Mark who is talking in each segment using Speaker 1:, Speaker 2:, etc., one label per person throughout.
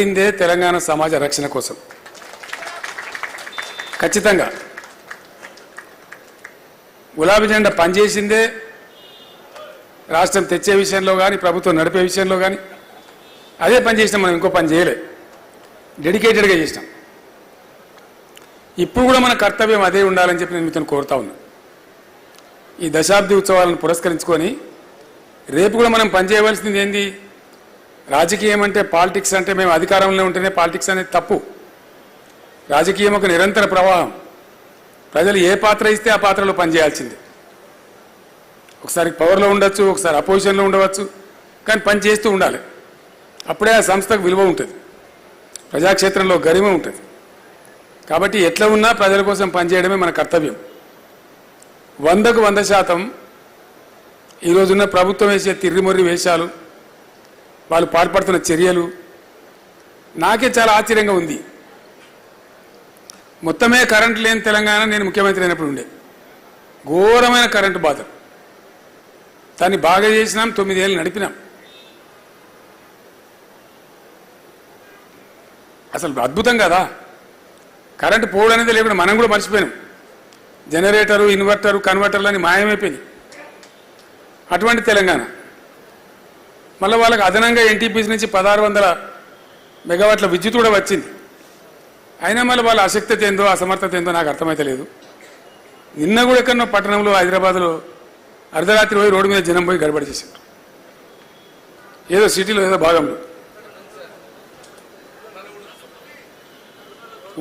Speaker 1: ఇందే తెలంగాణ సమాజ రక్షణ కోసం ఖచ్చితంగా గులాబీ జెండా పనిచేసిందే రాష్ట్రం తెచ్చే విషయంలో కానీ ప్రభుత్వం నడిపే విషయంలో కానీ అదే పని చేసినాం. మనం ఇంకో పని చేయలే, డెడికేటెడ్గా చేసినాం. ఇప్పుడు కూడా మన కర్తవ్యం అదే ఉండాలని చెప్పి నేను మీతో కోరుతా ఉన్నా. ఈ దశాబ్ది ఉత్సవాలను పురస్కరించుకొని రేపు కూడా మనం పనిచేయవలసింది ఏంది? రాజకీయం అంటే పాలిటిక్స్ అంటే మేము అధికారంలో ఉంటేనే పాలిటిక్స్ అనేది తప్పు. రాజకీయం ఒక నిరంతర ప్రవాహం. ప్రజలు ఏ పాత్ర ఇస్తే ఆ పాత్రలో పనిచేయాల్సిందే. ఒకసారి పవర్లో ఉండొచ్చు, ఒకసారి అపోజిషన్లో ఉండవచ్చు, కానీ పని చేస్తూ ఉండాలి. అప్పుడే ఆ సంస్థకు విలువ ఉంటుంది, ప్రజాక్షేత్రంలో గరిమ ఉంటుంది. కాబట్టి ఎట్లా ఉన్నా ప్రజల కోసం పనిచేయడమే మన కర్తవ్యం. 100కు 100% ఈరోజున్న ప్రభుత్వం వేసే తిర్రిమొర్రి వేషాలు, వాళ్ళు పాల్పడుతున్న చర్యలు నాకే చాలా ఆశ్చర్యంగా ఉంది. మొత్తమే కరెంటు లేని తెలంగాణ నేను ముఖ్యమంత్రి అయినప్పుడు ఉండే ఘోరమైన కరెంటు బాధ. దాన్ని బాగా చేసినాం, 9 ఏళ్ళు నడిపినాం. అసలు అద్భుతం కదా. కరెంటు పోవడం అనేది లేకుండా మనం కూడా మర్చిపోయినాం. జనరేటరు, ఇన్వర్టరు, కన్వర్టర్లు అని మాయమైపోయినాయి. అటువంటి తెలంగాణ. మళ్ళీ వాళ్ళకి అదనంగా ఎన్టీపీసీ నుంచి 1600 మెగావాట్ల విద్యుత్ కూడా వచ్చింది. అయినా మళ్ళీ వాళ్ళ అశక్తత ఏందో అసమర్థత ఏందో నాకు అర్థమైతే లేదు. నిన్న కూడా ఎక్కడో పట్టణంలో హైదరాబాద్లో అర్ధరాత్రి పోయి రోడ్డు మీద జనం పోయి గడబడి చేశారు. ఏదో సిటీలో ఏదో భాగంలో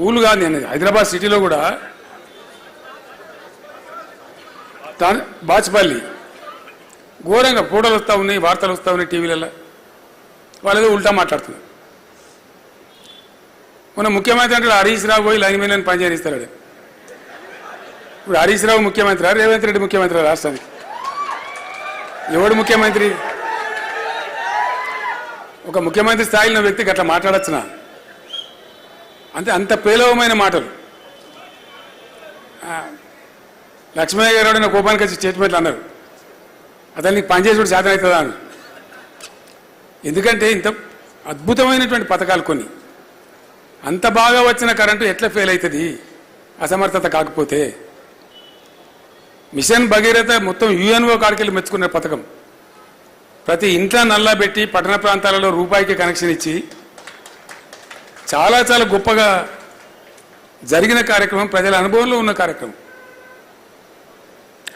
Speaker 1: ఊళ్ళు కాదు అనేది, హైదరాబాద్ సిటీలో కూడా బాచ్పల్లి ఘోరంగా ఫోటోలు వస్తూ ఉన్నాయి, వార్తలు వస్తూ ఉన్నాయి టీవీలలో. వాళ్ళు ఏదో ఉల్టా మాట్లాడుతున్నారు. మన ముఖ్యమంత్రి అంటే హరీష్ రావు పోయి లైన్ మీద పని చేయనిస్తాడు. ఇప్పుడు హరీష్ రావు ముఖ్యమంత్రి, రేవంత్ రెడ్డి ముఖ్యమంత్రి రాష్ట్రానికి. ఎవడు ముఖ్యమంత్రి? ఒక ముఖ్యమంత్రి స్థాయిలో వ్యక్తికి అట్లా మాట్లాడచ్చునా? అంతే, అంత పేలవమైన మాటలు. లక్ష్మయ్య గారు నా కోపానికి వచ్చి స్టేట్మెంట్లు అన్నారు. అతను నీకు పనిచేసి శాతం అవుతుందా అని. ఎందుకంటే ఇంత అద్భుతమైనటువంటి పథకాలు కొన్ని, అంత బాగా వచ్చిన కరెంటు ఎట్లా ఫెయిల్ అవుతుంది అసమర్థత కాకపోతే? మిషన్ భగీరథ మొత్తం యుఎన్ఓ కాడికెళ్ళి మెచ్చుకున్న పథకం. ప్రతి ఇంట్లో నల్లా పెట్టి పట్టణ ప్రాంతాలలో రూపాయికి కనెక్షన్ ఇచ్చి చాలా చాలా గొప్పగా జరిగిన కార్యక్రమం, ప్రజల అనుభవంలో ఉన్న కార్యక్రమం.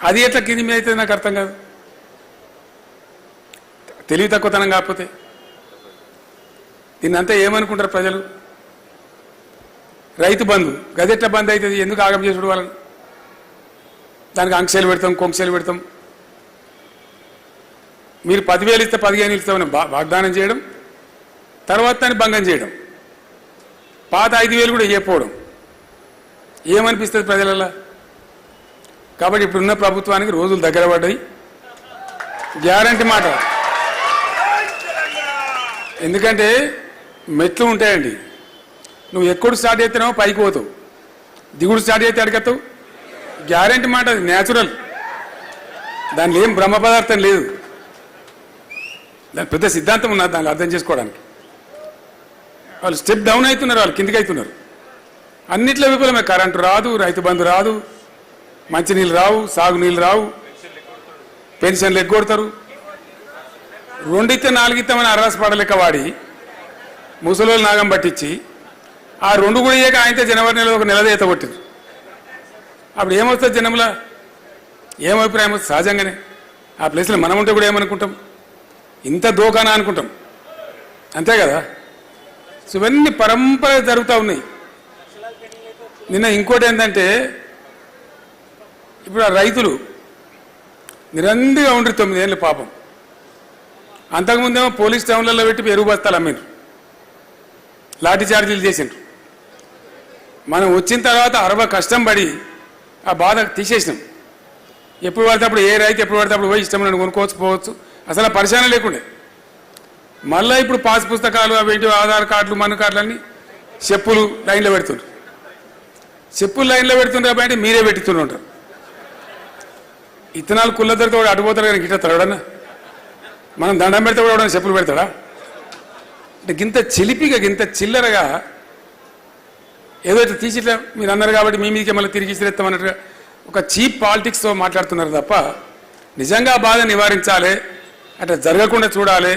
Speaker 1: అది ఎట్లా కింది మీద అవుతుంది నాకు అర్థం కాదు. తెలివి తక్కువతనం కాకపోతే దీన్నంతా ఏమనుకుంటారు ప్రజలు? రైతు బంధు గదెట్లా బంద్ అవుతుంది? ఎందుకు ఆగం చేసుడు వాళ్ళని? దానికి ఆంక్షలు పెడతాం, కొంక్షలు పెడతాం. మీరు 10,000 ఇస్తే 15,000 ఇస్తామని వాగ్దానం చేయడం, తర్వాత దాన్ని భంగం చేయడం, పాత 5,000 కూడా ఇవ్వకపోవడం. ఏమనిపిస్తుంది ప్రజలలో? కాబట్టి ఇప్పుడున్న ప్రభుత్వానికి రోజులు దగ్గర పడ్డాయి. గ్యారంటీ మాట. ఎందుకంటే మెట్లు ఉంటాయండి. నువ్వు ఎక్కడ స్టార్ట్ చేస్తున్నావో పైకి పోతావు, దిగుడు స్టార్ట్ చేస్తే అడిగతావు. గ్యారంటీ మాట, అది న్యాచురల్. దానిలో ఏం బ్రహ్మ పదార్థం లేదు. దాని పెద్ద సిద్ధాంతం ఉన్నది దాన్ని అర్థం చేసుకోవడానికి. వాళ్ళు స్టెప్ డౌన్ అవుతున్నారు, వాళ్ళు కిందికి అవుతున్నారు. అన్నిట్లో విఫలమే. కరెంటు రాదు, రైతు బంధు రాదు, మంచినీళ్ళు రావు, సాగునీళ్ళు రావు, పెన్షన్లు ఎగ్గొడతారు. 2 ఇస్తే 4 ఇస్తామని అర్రాసు పడలేక వాడి ముసలోళ్ళు నాగం పట్టించి ఆ 2 కూడా ఇయ్యక ఆయనతో జనవరి నెలలో ఒక నెల ఈత కొట్టింది. అప్పుడు ఏమవుతుంది? జనంలో ఏం అభిప్రాయం వస్తుంది? సహజంగానే ఆ ప్లేస్లో మనం ఉంటే కూడా ఏమనుకుంటాం? ఇంత దోకానా అనుకుంటాం, అంతే కదా. సో ఇవన్నీ పరంపర జరుగుతూ ఉన్నాయి. నిన్న ఇంకోటి ఏంటంటే, ఇప్పుడు ఆ రైతులు నిరంతరంగా ఉండరు 9 ఏళ్ళు పాపం. అంతకుముందేమో పోలీస్ టౌన్లలో పెట్టి ఎరువు బస్తాలు అమ్మిండ్రు, లాఠీ చార్జీలు చేసిండ్రు. మనం వచ్చిన తర్వాత 60 కష్టం పడి ఆ బాధ తీసేసినాం. ఎప్పుడు పడితే అప్పుడు ఏ రైతు ఎప్పుడు పడితే అప్పుడు పోయి ఇష్టం కొనుక్కోవచ్చు, పోవచ్చు. అసలు ఆ పరిశానం లేకుండే. మళ్ళీ ఇప్పుడు పాస్ పుస్తకాలు, అవేంటి ఆధార్ కార్డులు, మన్ను కార్డులు అన్నీ చెప్పులు లైన్లో పెడుతుండ్రు. చెప్పులు లైన్లో పెడుతుండ్రు కాబట్టి మీరే పెట్టుతుంటారు. ఇత్తనాలు కుళ్ళద్దరితో అడిపోతారు కానీ గిట్ట తడవడన్నా? మనం దండం పెడితే కూడా చెప్పులు పెడతాడా? అంటే గింత చిలిపిగా గింత చిల్లరగా ఏదో ఇట్లా తీసి ఇట్లా మీరు అన్నారు కాబట్టి మీ మీదకి మళ్ళీ తిరిగి ఇస్తామన్నట్టుగా ఒక చీప్ పాలిటిక్స్తో మాట్లాడుతున్నారు తప్ప నిజంగా బాధ నివారించాలి అట్లా జరగకుండా చూడాలి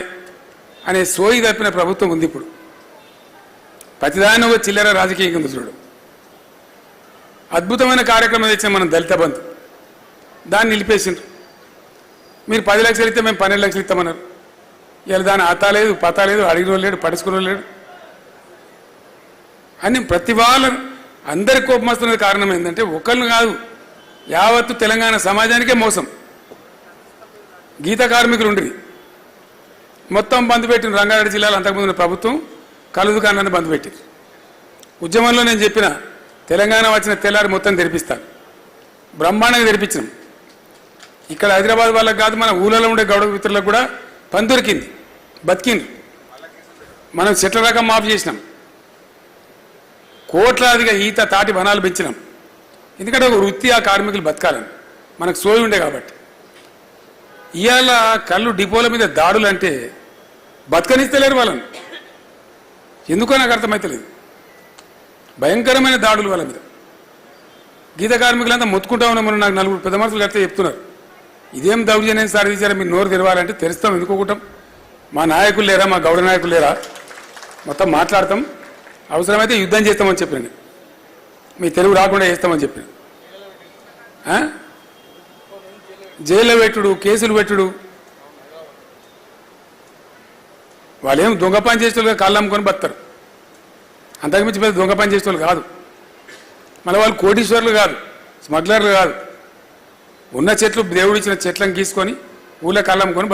Speaker 1: అనే సోయి తప్పిన ప్రభుత్వం ఉంది ఇప్పుడు. ప్రతిదాన్ని ఒక చిల్లర రాజకీయం ఉంది చూడు. అద్భుతమైన కార్యక్రమం తెచ్చిన మనం దళిత బంధు, దాన్ని నిలిపేసిండ్రు. మీరు 10 లక్షలు ఇస్తే మేము 12 లక్షలు ఇస్తామన్నారు. ఇలా దాని ఆతా లేదు పతా లేదు, అడిగిన లేడు, పడుచుకున్న లేడు అని ప్రతి వాళ్ళు అందరి కోపం వస్తున్నది. కారణం ఏంటంటే ఒకళ్ళు కాదు, యావత్తు తెలంగాణ సమాజానికే మోసం. గీత కార్మికులు ఉండి మొత్తం బంద్ పెట్టిన రంగారెడ్డి జిల్లాలో అంతకుముందు ప్రభుత్వం కళ్ళు దుకాణాన్ని బంద్ పెట్టింది. ఉద్యమంలో నేను చెప్పిన తెలంగాణ వచ్చిన తెల్లారి మొత్తం తెరిపిస్తాను, బ్రహ్మాండంగా తెరిపించినాం. ఇక్కడ హైదరాబాద్ వాళ్ళకి కాదు, మన ఊళ్ళలో ఉండే గౌడ మిత్రులకు కూడా పని దొరికింది, బతికిండ్రు. మనం చెట్ల రకం మాఫ్ చేసినాం, కోట్లాదిగా ఈత తాటి వనాలు పెంచినాం. ఎందుకంటే ఒక వృత్తి ఆ కార్మికులు బతకాలని మనకు సోయి ఉండే కాబట్టి. ఇవాళ కళ్ళు డిపోల మీద దాడులు అంటే బతకనిస్తలేరు వాళ్ళని, ఎందుకో నాకు అర్థమవుతలేదు. భయంకరమైన దాడులు వాళ్ళ మీద. గీత కార్మికులంతా మొత్తుకుంటా ఉన్నామని నాకు 4 పెద్ద మనుషులు కడితే చెప్తున్నారు, ఇదేం దౌర్జన్యం సార్ తీసారా, మీరు నోరు తెరవాలంటే తెరుస్తాం, ఎందుకోకుంటాం. మా నాయకులు లేరా, మా గౌడ నాయకులు లేరా, మొత్తం మాట్లాడతాం, అవసరమైతే యుద్ధం చేస్తామని చెప్పాను. మీ తెలుగు రాకుండా చేస్తామని చెప్పాను. జైల్లో పెట్టుడు, కేసులు పెట్టుడు, వాళ్ళేం దొంగ పని చేసేవాళ్ళు కాళ్ళు అమ్ముకొని బతారు. అంతకుమించి పెద్ద దొంగ పని చేసేవాళ్ళు కాదు. మళ్ళీ వాళ్ళు కోటీశ్వర్లు కాదు, స్మగ్లర్లు కాదు. ఉన్న చెట్లు దేవుడు ఇచ్చిన చెట్లను గీసుకొని ఊళ్ళో కాళ్ళు అమ్ముకొని బతారు.